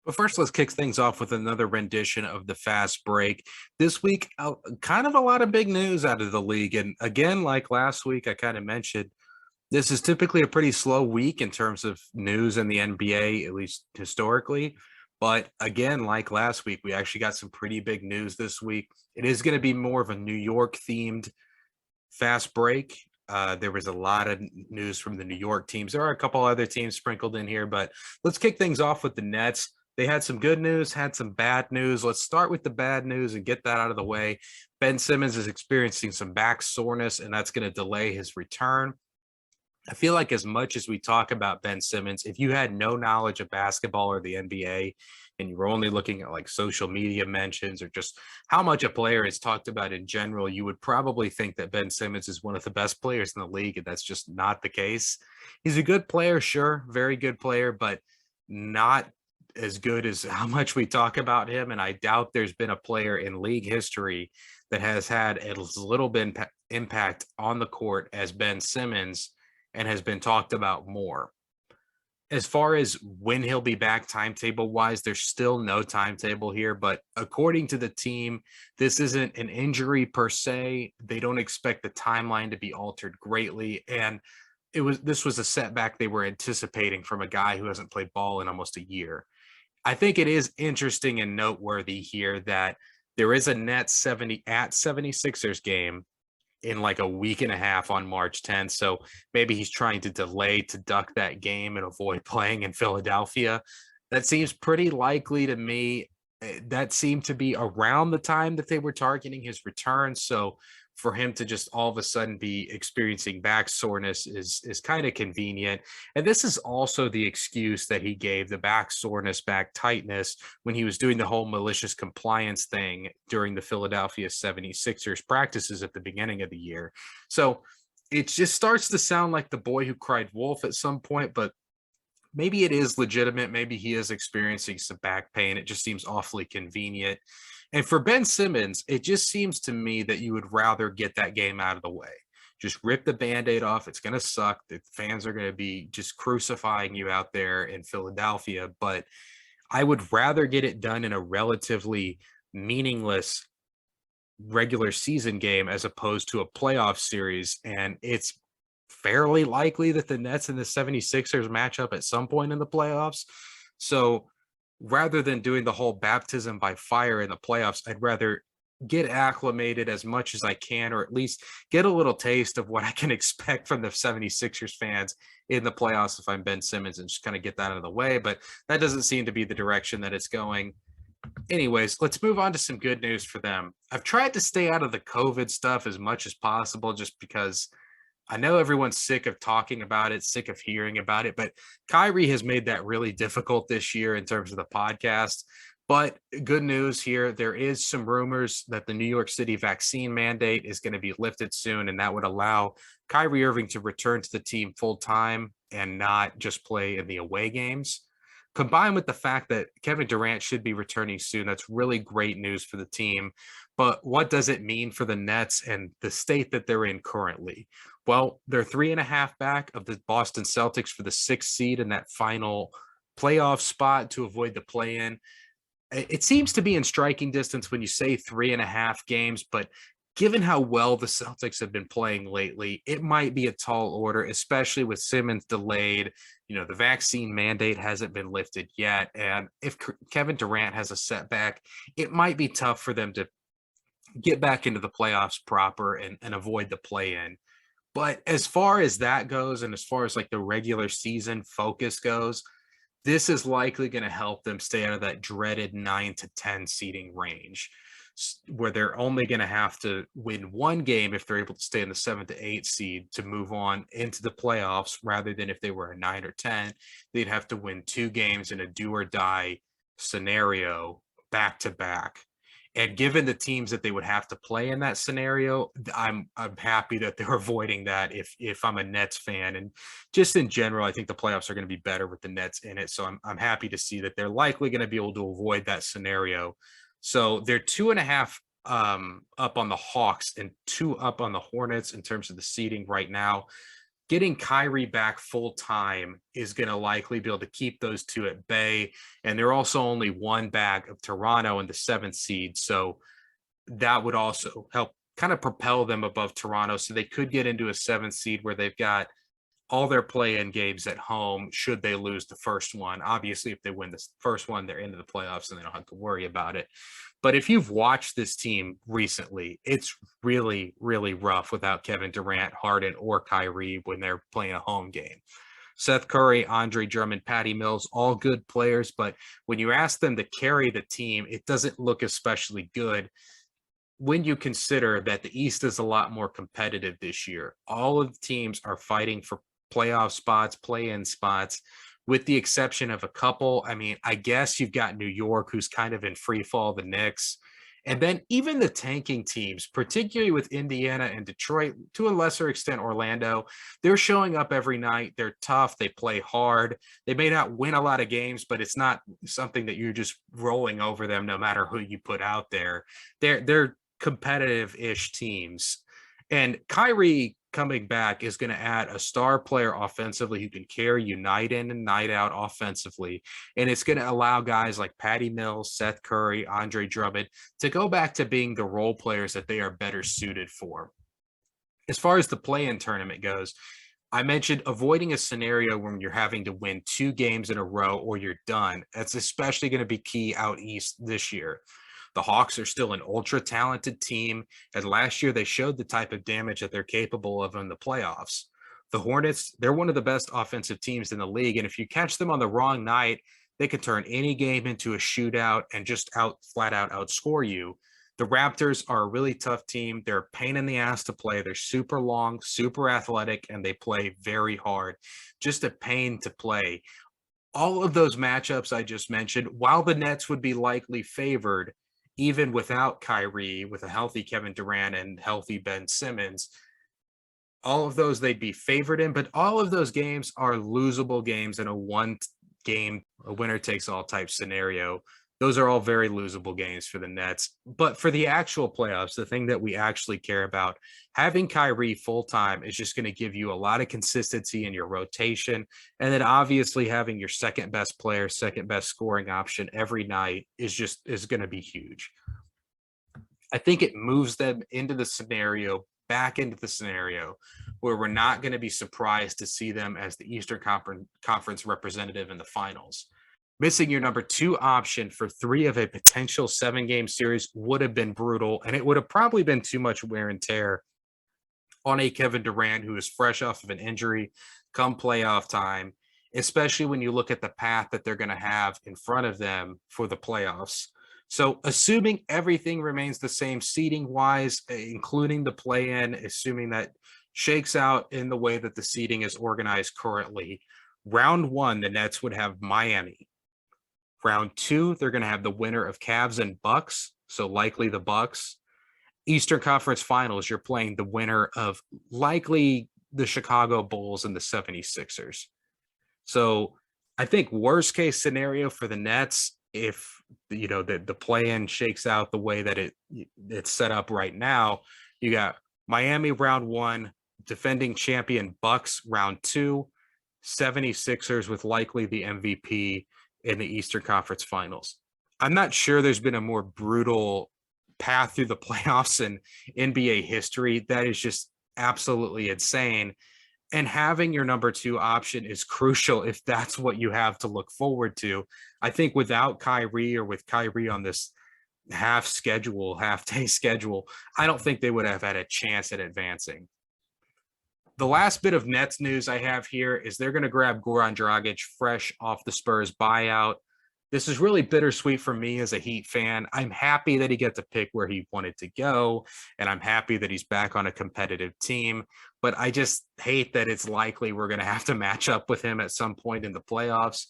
But first, let's kick things off with another rendition of the fast break. This week, kind of a lot of big news out of the league. And again, like last week, I kind of mentioned this is typically a pretty slow week in terms of news in the NBA, at least historically. But again, like last week, we actually got some pretty big news this week. It is going to be more of a New York themed fast break. There was a lot of news from the New York teams. There are a couple other teams sprinkled in here, but let's kick things off with the Nets. They had some good news, had some bad news. Let's start with the bad news and get that out of the way. Ben Simmons is experiencing some back soreness, and that's going to delay his return. I feel like as much as we talk about Ben Simmons, if you had no knowledge of basketball or the NBA and you were only looking at like social media mentions or just how much a player is talked about in general, you would probably think that Ben Simmons is one of the best players in the league. And that's just not the case. He's a good player, sure, very good player, but not as good as how much we talk about him. And I doubt there's been a player in league history that has had as little bit impact on the court as Ben Simmons and has been talked about more. As far as when he'll be back timetable wise, there's still no timetable here. But according to the team, this isn't an injury per se. They don't expect the timeline to be altered greatly. And this was a setback they were anticipating from a guy who hasn't played ball in almost a year. I think it is interesting and noteworthy here that there is a net 70 at 76ers game in like a week and a half on March 10th. So maybe he's trying to delay to duck that game and avoid playing in Philadelphia. That seems pretty likely to me. That seemed to be around the time that they were targeting his return. So for him to just all of a sudden be experiencing back soreness is kind of convenient. And this is also the excuse that he gave, the back soreness, back tightness, when he was doing the whole malicious compliance thing during the Philadelphia 76ers practices at the beginning of the year. So it just starts to sound like the boy who cried wolf at some point, but maybe it is legitimate. Maybe he is experiencing some back pain. It just seems awfully convenient. And for Ben Simmons, it just seems to me that you would rather get that game out of the way. Just rip the band-aid off. It's going to suck. The fans are going to be just crucifying you out there in Philadelphia. But I would rather get it done in a relatively meaningless regular season game as opposed to a playoff series. And it's fairly likely that the Nets and the 76ers match up at some point in the playoffs. So rather than doing the whole baptism by fire in the playoffs, I'd rather get acclimated as much as I can, or at least get a little taste of what I can expect from the 76ers fans in the playoffs if I'm Ben Simmons, and just kind of get that out of the way. But that doesn't seem to be the direction that it's going. Anyways, let's move on to some good news for them. I've tried to stay out of the COVID stuff as much as possible just because I know everyone's sick of talking about it, sick of hearing about it, but Kyrie has made that really difficult this year in terms of the podcast. But good news here, there is some rumors that the New York City vaccine mandate is going to be lifted soon, and that would allow Kyrie Irving to return to the team full time and not just play in the away games. Combined with the fact that Kevin Durant should be returning soon, that's really great news for the team. But what does it mean for the Nets and the state that they're in currently? Well, they're 3.5 back of the Boston Celtics for the 6th seed in that final playoff spot to avoid the play-in. It seems to be in striking distance when you say 3.5 games, but given how well the Celtics have been playing lately, it might be a tall order, especially with Simmons delayed. You know, the vaccine mandate hasn't been lifted yet. And if Kevin Durant has a setback, it might be tough for them to get back into the playoffs proper and avoid the play-in. But as far as that goes, and as far as like the regular season focus goes, this is likely going to help them stay out of that dreaded 9 to 10 seeding range, where they're only going to have to win one game if they're able to stay in the 7 to 8 seed to move on into the playoffs, rather than if they were a 9 or 10, they'd have to win 2 games in a do or die scenario back to back. And given the teams that they would have to play in that scenario, I'm happy that they're avoiding that if I'm a Nets fan. And just in general, I think the playoffs are going to be better with the Nets in it. So I'm happy to see that they're likely going to be able to avoid that scenario. So they're 2.5 up on the Hawks and 2 up on the Hornets in terms of the seeding right now. getting Kyrie back full time is going to likely be able to keep those two at bay. And they're also only one back of Toronto in the 7th seed. So that would also help kind of propel them above Toronto. So they could get into a 7th seed where they've got all their play-in games at home should they lose the first one. Obviously, if they win the first one, they're into the playoffs and they don't have to worry about it. But if you've watched this team recently, it's really, really rough without Kevin Durant, Harden, or Kyrie when they're playing a home game. Seth Curry, Andre Drummond, Patty Mills, all good players, but when you ask them to carry the team, it doesn't look especially good when you consider that the East is a lot more competitive this year. All of the teams are fighting for playoff spots, play-in spots, with the exception of a couple. I mean, I guess you've got New York, who's kind of in free fall, the Knicks, and then even the tanking teams, particularly with Indiana and Detroit, to a lesser extent Orlando, they're showing up every night. They're tough. They play hard. They may not win a lot of games, but it's not something that you're just rolling over them no matter who you put out there. They're competitive-ish teams. And Kyrie coming back is going to add a star player offensively who can carry you night in and night out offensively. And it's going to allow guys like Patty Mills, Seth Curry, Andre Drummond to go back to being the role players that they are better suited for. As far as the play-in tournament goes, I mentioned avoiding a scenario when you're having to win 2 games in a row or you're done. That's especially going to be key out east this year. The Hawks are still an ultra talented team, and last year they showed the type of damage that they're capable of in the playoffs. The Hornets, they're one of the best offensive teams in the league, and if you catch them on the wrong night, they can turn any game into a shootout and just flat out outscore you. The Raptors are a really tough team. They're a pain in the ass to play. They're super long, super athletic, and they play very hard. Just a pain to play. All of those matchups I just mentioned, while the Nets would be likely favored, even without Kyrie, with a healthy Kevin Durant and healthy Ben Simmons, all of those they'd be favored in, but all of those games are losable games in a one game, a winner takes all type scenario. Those are all very losable games for the Nets. But for the actual playoffs, the thing that we actually care about, having Kyrie full time is just going to give you a lot of consistency in your rotation. And then obviously having your second best player, second best scoring option every night is going to be huge. I think it moves them back into the scenario where we're not going to be surprised to see them as the Eastern Conference representative in the finals. Missing your number 2 option for 3 of a potential 7-game series would have been brutal, and it would have probably been too much wear and tear on a Kevin Durant who is fresh off of an injury come playoff time, especially when you look at the path that they're going to have in front of them for the playoffs. So assuming everything remains the same seeding-wise, including the play-in, assuming that shakes out in the way that the seeding is organized currently, round 1, the Nets would have Miami. Round 2, they're going to have the winner of Cavs and Bucks, so likely the Bucks. Eastern Conference Finals, you're playing the winner of likely the Chicago Bulls and the 76ers. So I think worst case scenario for the Nets, if the play-in shakes out the way that it's set up right now, you got Miami round 1, defending champion Bucks round 2, 76ers with likely the MVP in the Eastern Conference Finals. I'm not sure there's been a more brutal path through the playoffs in NBA history. That is just absolutely insane. And having your number 2 option is crucial if that's what you have to look forward to. I think without Kyrie, or with Kyrie on this half-day schedule, I don't think they would have had a chance at advancing. The last bit of Nets news I have here is they're going to grab Goran Dragic fresh off the Spurs buyout. This is really bittersweet for me as a Heat fan. I'm happy that he got to pick where he wanted to go, and I'm happy that he's back on a competitive team. But I just hate that it's likely we're going to have to match up with him at some point in the playoffs.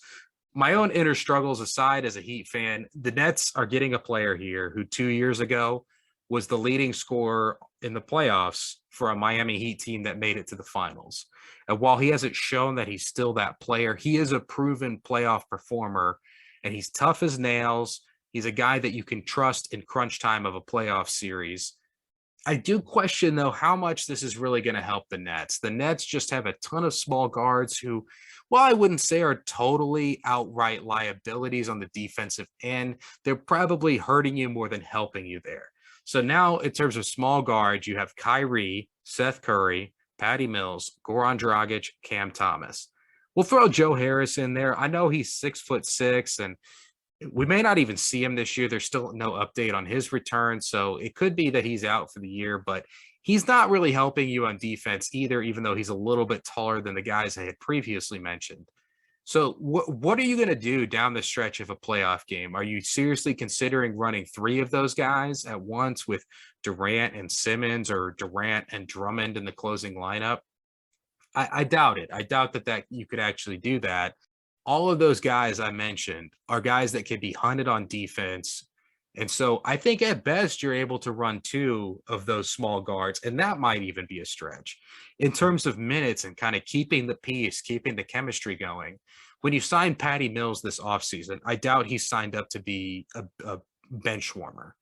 My own inner struggles aside, as a Heat fan, the Nets are getting a player here who 2 years ago was the leading scorer in the playoffs for a Miami Heat team that made it to the finals. And while he hasn't shown that he's still that player, he is a proven playoff performer, and he's tough as nails. He's a guy that you can trust in crunch time of a playoff series. I do question, though, how much this is really going to help the Nets. The Nets just have a ton of small guards who, well, I wouldn't say are totally outright liabilities on the defensive end. They're probably hurting you more than helping you there. So now, in terms of small guards, you have Kyrie, Seth Curry, Patty Mills, Goran Dragic, Cam Thomas. We'll throw Joe Harris in there. I know he's 6'6", and we may not even see him this year. There's still no update on his return. So it could be that he's out for the year, but he's not really helping you on defense either, even though he's a little bit taller than the guys I had previously mentioned. So what are you going to do down the stretch of a playoff game? Are you seriously considering running three of those guys at once with Durant and Simmons, or Durant and Drummond in the closing lineup? I doubt it. I doubt that you could actually do that. All of those guys I mentioned are guys that can be hunted on defense. And so I think at best you're able to run two of those small guards, and that might even be a stretch. In terms of minutes and kind of keeping the peace, keeping the chemistry going, when you sign Patty Mills this offseason, I doubt he's signed up to be a bench warmer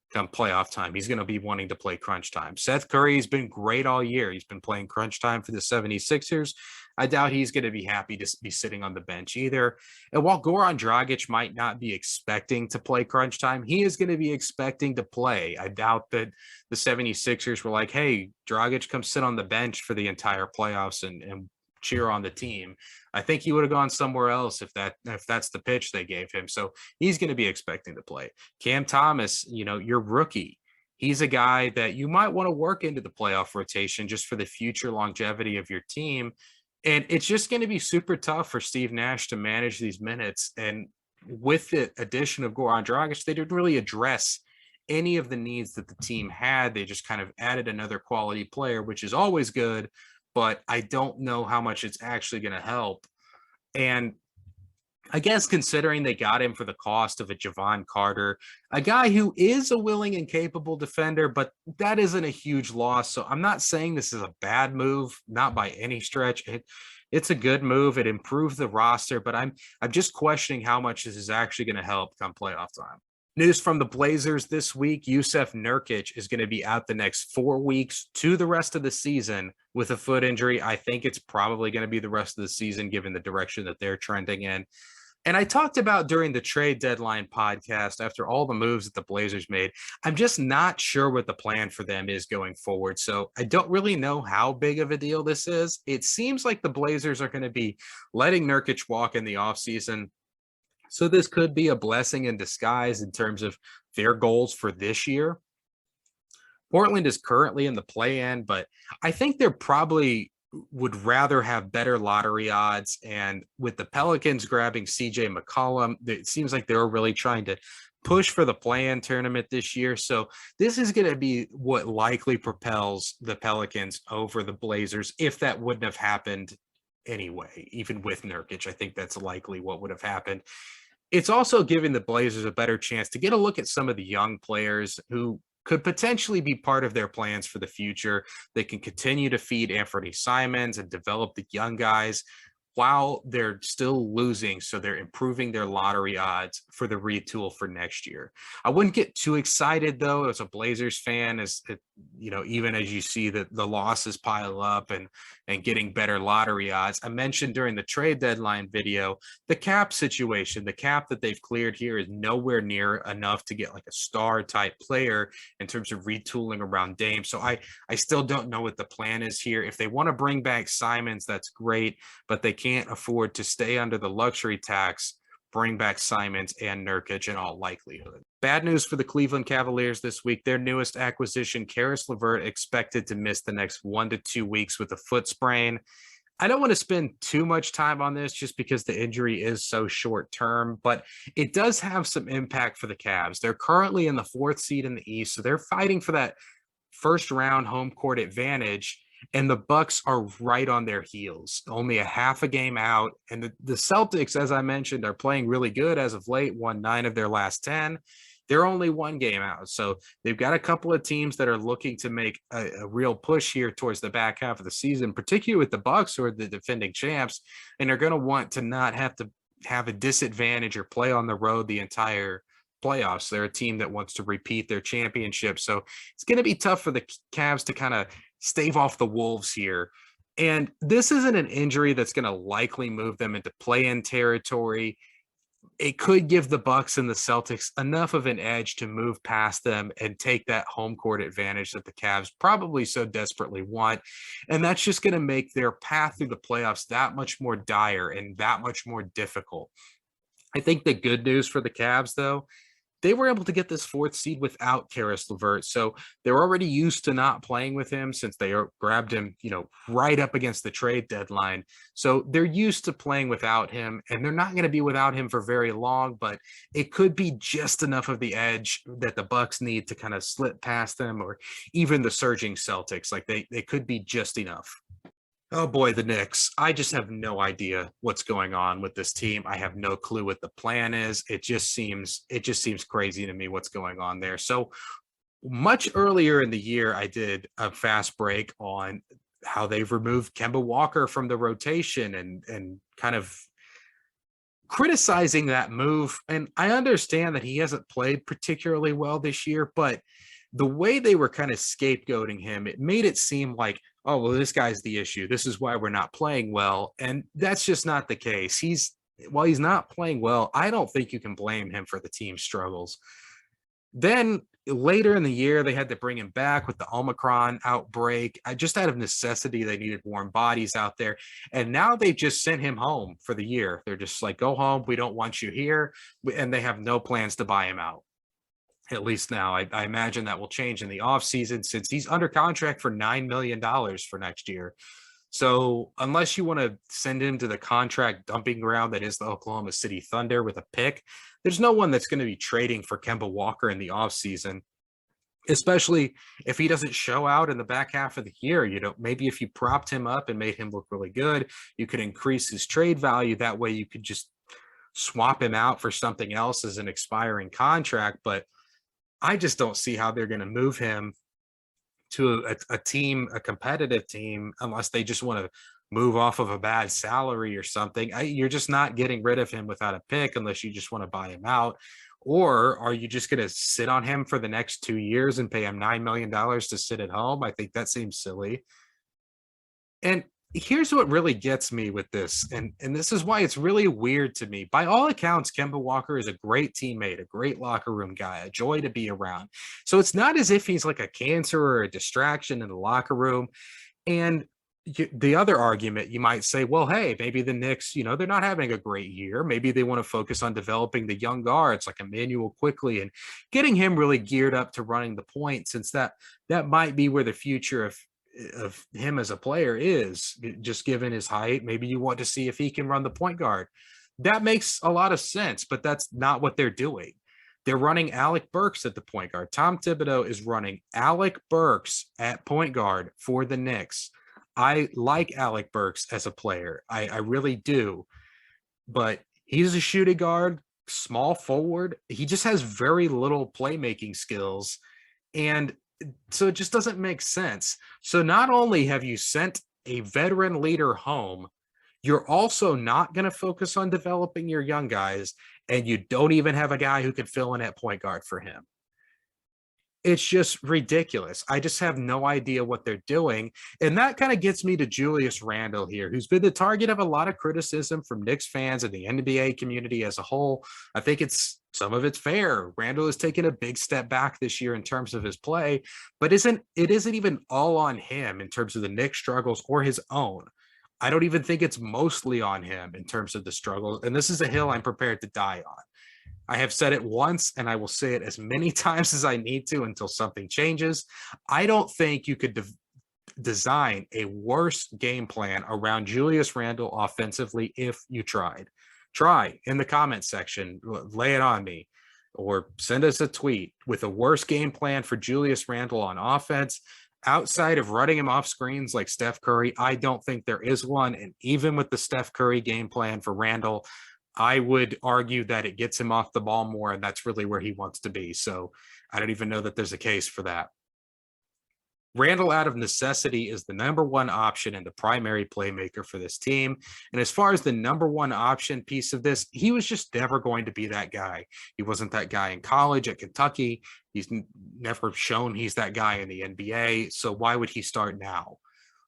come playoff time. He's going to be wanting to play crunch time. Seth Curry's been great all year. He's been playing crunch time for the 76ers. I doubt he's going to be happy to be sitting on the bench either. And while Goran Dragic might not be expecting to play crunch time, he is going to be expecting to play. I doubt that the 76ers were like, hey, Dragic, come sit on the bench for the entire playoffs and cheer on the team. I think he would have gone somewhere else if that's the pitch they gave him. So he's going to be expecting to play. Cam Thomas, your rookie. He's a guy that you might want to work into the playoff rotation just for the future longevity of your team. And it's just going to be super tough for Steve Nash to manage these minutes. And with the addition of Goran Dragic, they didn't really address any of the needs that the team had. They just kind of added another quality player, which is always good, but I don't know how much it's actually going to help. And I guess considering they got him for the cost of a Javon Carter, a guy who is a willing and capable defender, but that isn't a huge loss. So I'm not saying this is a bad move, not by any stretch. It's a good move. It improved the roster, but I'm just questioning how much this is actually going to help come playoff time. News from the Blazers this week: Jusuf Nurkic is going to be out the next 4 weeks to the rest of the season with a foot injury. I think it's probably going to be the rest of the season given the direction that they're trending in. And I talked about during the trade deadline podcast, after all the moves that the Blazers made, I'm just not sure what the plan for them is going forward. So I don't really know how big of a deal this is. It seems like the Blazers are going to be letting Nurkic walk in the offseason. So this could be a blessing in disguise in terms of their goals for this year. Portland is currently in the play-in, but I think they're probably would rather have better lottery odds. And with the Pelicans grabbing CJ McCollum, it seems like they were really trying to push for the play-in tournament this year. So this is going to be what likely propels the Pelicans over the Blazers if that wouldn't have happened anyway. Even with Nurkic, I think that's likely what would have happened. It's also giving the Blazers a better chance to get a look at some of the young players who could potentially be part of their plans for the future. They can continue to feed Anthony Simons and develop the young guys while they're still losing. So they're improving their lottery odds for the retool for next year. I wouldn't get too excited though, as a Blazers fan, even as you see that the losses pile up and getting better lottery odds. I mentioned during the trade deadline video, the cap situation, the cap that they've cleared here is nowhere near enough to get like a star type player in terms of retooling around Dame. So I still don't know what the plan is here. If they want to bring back Simons, that's great, but they can't afford to stay under the luxury tax. Bring back Simons and Nurkic in all likelihood. Bad news for the Cleveland Cavaliers this week. Their newest acquisition, Karis LeVert, expected to miss the next 1 to 2 weeks with a foot sprain. I don't want to spend too much time on this just because the injury is so short term, but it does have some impact for the Cavs. They're currently in the 4th seed in the East, so they're fighting for that first round home court advantage. And the Bucks are right on their heels, only a half a game out. And the Celtics, as I mentioned, are playing really good as of late, won 9 of their last 10. They're only 1 game out. So they've got a couple of teams that are looking to make a real push here towards the back half of the season, particularly with the Bucks, who are the defending champs. And they're going to want to not have to have a disadvantage or play on the road the entire playoffs. They're a team that wants to repeat their championship. So it's going to be tough for the Cavs to kind of stave off the Wolves here. And this isn't an injury that's going to likely move them into play-in territory. It could give the Bucks and the Celtics enough of an edge to move past them and take that home court advantage that the Cavs probably so desperately want. And that's just going to make their path through the playoffs that much more dire and that much more difficult. I think the good news for the Cavs, though, they were able to get this fourth seed without Karis LeVert. So they're already used to not playing with him since they grabbed him, right up against the trade deadline. So they're used to playing without him, and they're not going to be without him for very long, but it could be just enough of the edge that the Bucks need to kind of slip past them, or even the surging Celtics. Like they could be just enough. Oh boy, the Knicks. I just have no idea what's going on with this team. I have no clue what the plan is. It just seems crazy to me what's going on there. So much earlier in the year, I did a fast break on how they've removed Kemba Walker from the rotation and kind of criticizing that move. And I understand that he hasn't played particularly well this year, but the way they were kind of scapegoating him, it made it seem like, oh, well, this guy's the issue. This is why we're not playing well. And that's just not the case. While he's not playing well, I don't think you can blame him for the team's struggles. Then later in the year, they had to bring him back with the Omicron outbreak. Just out of necessity, they needed warm bodies out there. And now they've just sent him home for the year. They're just like, go home. We don't want you here. And they have no plans to buy him out. At least now, I imagine that will change in the offseason since he's under contract for $9 million for next year. So unless you want to send him to the contract dumping ground that is the Oklahoma City Thunder with a pick, there's no one that's going to be trading for Kemba Walker in the offseason, especially if he doesn't show out in the back half of the year. Maybe if you propped him up and made him look really good, you could increase his trade value. That way you could just swap him out for something else as an expiring contract. But I just don't see how they're going to move him to a team, a competitive team, unless they just want to move off of a bad salary or something. You're just not getting rid of him without a pick unless you just want to buy him out. Or are you just going to sit on him for the next 2 years and pay him $9 million to sit at home? I think that seems silly. And here's what really gets me with this, and this is why it's really weird to me. By all accounts, Kemba Walker is a great teammate, a great locker room guy, a joy to be around. So it's not as if he's like a cancer or a distraction in the locker room. And the other argument, you might say, well, hey, maybe the Knicks, they're not having a great year. Maybe they want to focus on developing the young guards like Emmanuel quickly and getting him really geared up to running the point, since that might be where the future of him as a player is, just given his height. Maybe you want to see if he can run the point guard. That makes a lot of sense, but that's not what they're doing. They're running Alec Burks at the point guard. Tom Thibodeau is running Alec Burks at point guard for the Knicks. I like Alec Burks as a player. I really do. But he's a shooting guard, small forward. He just has very little playmaking skills. And so it just doesn't make sense. So not only have you sent a veteran leader home, you're also not going to focus on developing your young guys, and you don't even have a guy who can fill in at point guard for him. It's just ridiculous. I just have no idea what they're doing. And that kind of gets me to Julius Randle here, who's been the target of a lot of criticism from Knicks fans and the NBA community as a whole. I think some of it's fair. Randle has taken a big step back this year in terms of his play, but it isn't even all on him in terms of the Knicks struggles or his own. I don't even think it's mostly on him in terms of the struggles. And this is a hill I'm prepared to die on. I have said it once, and I will say it as many times as I need to until something changes. I don't think you could design a worse game plan around Julius Randle offensively if you tried. Try in the comment section, lay it on me, or send us a tweet with a worse game plan for Julius Randle on offense. Outside of running him off screens like Steph Curry, I don't think there is one. And even with the Steph Curry game plan for Randle, I would argue that it gets him off the ball more, and that's really where he wants to be. So I don't even know that there's a case for that. Randall, out of necessity, is the number one option and the primary playmaker for this team. And as far as the number one option piece of this, he was just never going to be that guy. He wasn't that guy in college at Kentucky. He's never shown he's that guy in the NBA. So why would he start now?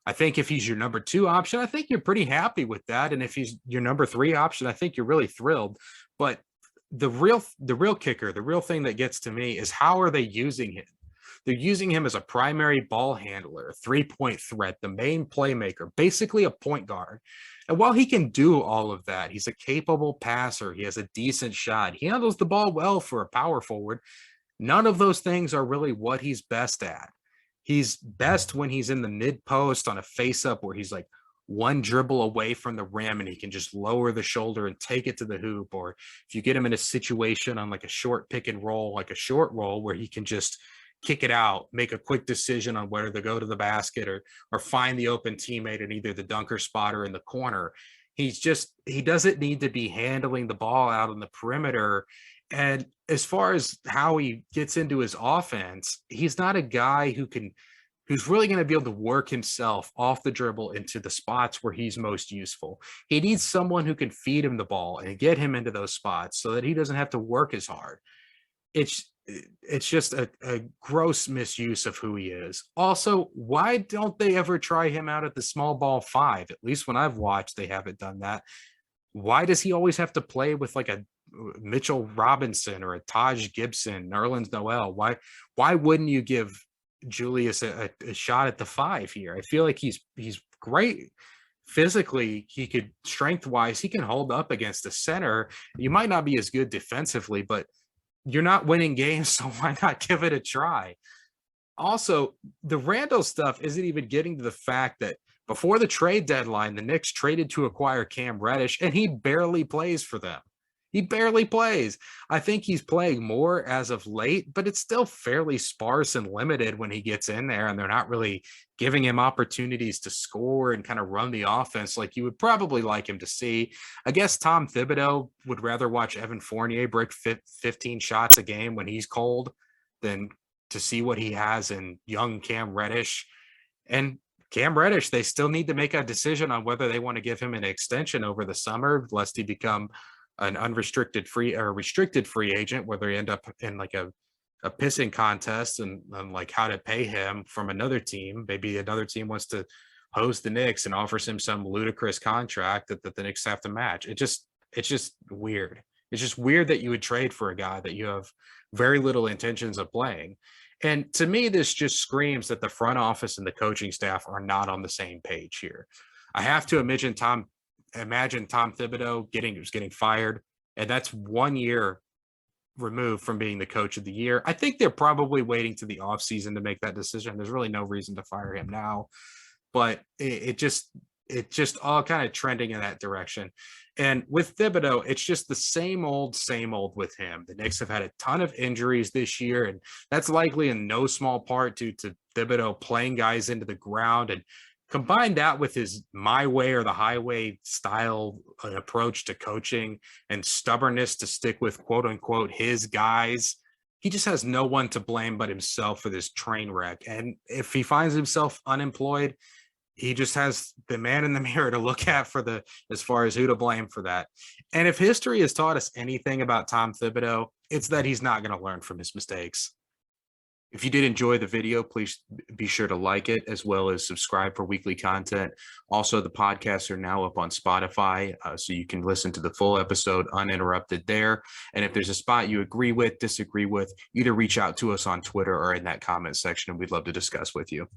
I think if he's your number two option, I think you're pretty happy with that. And if he's your number three option, I think you're really thrilled. But the real kicker, the real thing that gets to me is how are they using him? They're using him as a primary ball handler, a three-point threat, the main playmaker, basically a point guard. And while he can do all of that, he's a capable passer. He has a decent shot. He handles the ball well for a power forward. None of those things are really what he's best at. He's best when he's in the mid post on a face up where he's like one dribble away from the rim and he can just lower the shoulder and take it to the hoop. Or if you get him in a situation on like a short pick and roll, like a short roll where he can just kick it out, make a quick decision on whether to go to the basket or find the open teammate in either the dunker spot or in the corner. He doesn't need to be handling the ball out on the perimeter. And as far as how he gets into his offense, he's not a guy who's really going to be able to work himself off the dribble into the spots where he's most useful. He needs someone who can feed him the ball and get him into those spots so that he doesn't have to work as hard. It's just a gross misuse of who he is. Also, why don't they ever try him out at the small ball five? At least when I've watched, they haven't done that. Why does he always have to play with like a Mitchell Robinson or a Taj Gibson, Nerlens Noel? Why wouldn't you give Julius a shot at the five here? I feel like he's great physically. He could, strength wise, he can hold up against the center. You might not be as good defensively, but you're not winning games, so why not give it a try? Also, the Randall stuff isn't even getting to the fact that before the trade deadline, the Knicks traded to acquire Cam Reddish, and he barely plays for them. He barely plays. I think he's playing more as of late, but it's still fairly sparse and limited when he gets in there, and they're not really giving him opportunities to score and kind of run the offense like you would probably like him to see. I guess Tom Thibodeau would rather watch Evan Fournier break 15 shots a game when he's cold than to see what he has in young Cam Reddish. And Cam Reddish, they still need to make a decision on whether they want to give him an extension over the summer, lest he become an unrestricted free or restricted free agent, where they end up in like a pissing contest and like how to pay him from another team. Maybe another team wants to host the Knicks and offers him some ludicrous contract that the Knicks have to match. It's just weird. It's just weird that you would trade for a guy that you have very little intentions of playing. And to me, this just screams that the front office and the coaching staff are not on the same page here. I have to imagine Tom Thibodeau getting fired, and that's 1 year removed from being the coach of the year. I think they're probably waiting to the offseason to make that decision. There's really no reason to fire him now, but it just all kind of trending in that direction. And with Thibodeau, it's just the same old with him. The Knicks have had a ton of injuries this year, and that's likely in no small part due to Thibodeau playing guys into the ground. And combine that with his my way or the highway style approach to coaching and stubbornness to stick with quote unquote his guys, he just has no one to blame but himself for this train wreck. And if he finds himself unemployed, he just has the man in the mirror to look at as far as who to blame for that. And if history has taught us anything about Tom Thibodeau, it's that he's not going to learn from his mistakes. If you did enjoy the video, please be sure to like it as well as subscribe for weekly content. Also, the podcasts are now up on Spotify, so you can listen to the full episode uninterrupted there. And if there's a spot you agree with, disagree with, either reach out to us on Twitter or in that comment section, and we'd love to discuss with you.